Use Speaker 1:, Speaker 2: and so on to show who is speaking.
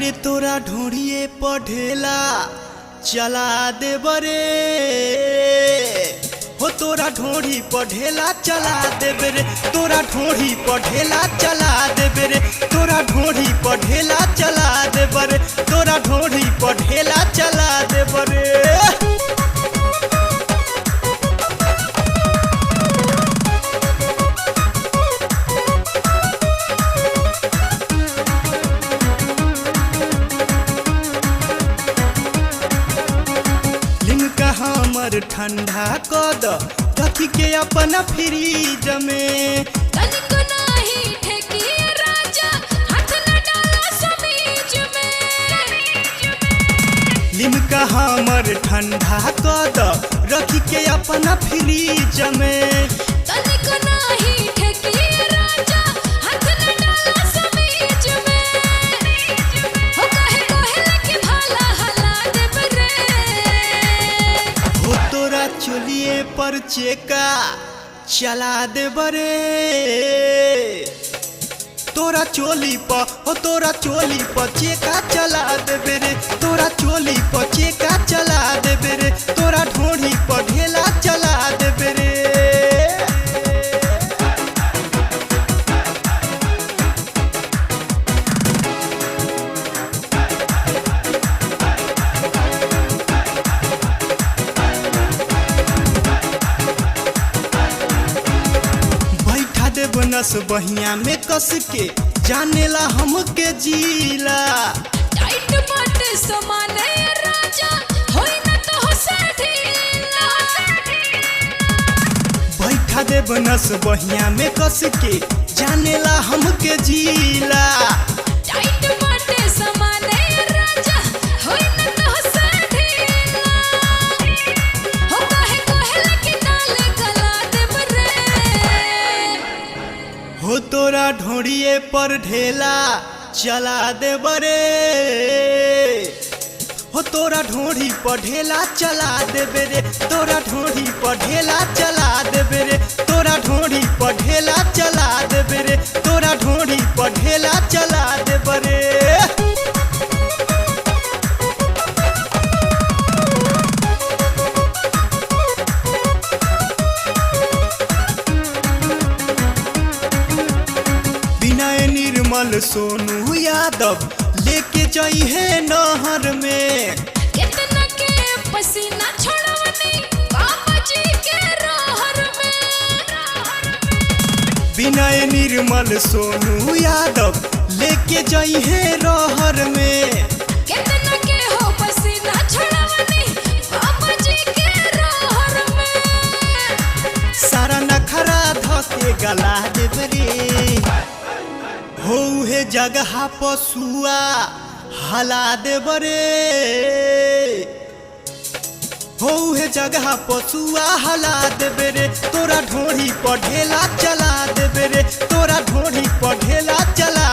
Speaker 1: अरे तोरा ढोड़िए पढ़ेला चला दे बरे हो तोरा ढोड़ी पढ़ेला चला दे बेरे तोरा ढोड़ी पढ़ेला चला दे बेरे तोरा ढोड़ी पढ़ेला चला दे बरे तोरा ढोड़ी पढ़ेला चला दे बरे। हमर ठंडा कद रखी के अपना फ्रीज में
Speaker 2: तनिको नाही ठेकी राजा हाथ न डाला समीज में।
Speaker 1: लिमका हमर ठंडा कद रखी के अपना फ्रीज में
Speaker 2: तनिको नाही ठेकी राजा हाथ न डाला समीज में। हो कहे कोहला के भाला हला दे बरे
Speaker 1: हो तोरा चोलिए पर चेका चला दे बरे तोरा चोली पर हो तोरा चोली पर चेका चला दे बेरे तोरा चोली पर चेका चला दे बेरे तोरा ढोड़ी पर ढेला चला दे बेरे। बनस बहिया में कस के जानेला हमके जीला
Speaker 2: टाइट बाटे समाने राजा होई न तो हो से ढीला।
Speaker 1: बैठा दे बनस बहिया में कस के जानेला हमके जीला
Speaker 2: टाइट बाटे समाने राजा होई न तो हो से ढीला। हो कहे कोहला के नाले गला दे बरे
Speaker 1: हो तोरा ढोड़िए पर ढेला चला दे बरे हो तोरा ढोड़ी पर ढेला चला दे बेरे तोरा ढोड़ी पर ढेला चला दे बेरे तोरा ढोड़ी पर ढेला चला दे बेरे तोरा ढोड़ी पर ढेला चला दे बरे। निर्मल सोनू यादव लेके जाइए नहर में
Speaker 2: कितना के पसीना छोड़वनी बाबा जी के रहर में।
Speaker 1: विनय निर्मल सोनू यादव लेके जाइए रहर में
Speaker 2: कितना के हो पसीना छोड़वनी बाबा जी के रहर में।
Speaker 1: सारा नखरा धके गला दे बरे हो हे जगह पसुआ हला दे बरे हो हे जगह पसुआ हला दे बेरे तोरा ढोड़ी पर ढेला चला दे बेरे तोरा ढोड़ी पर ढेला चला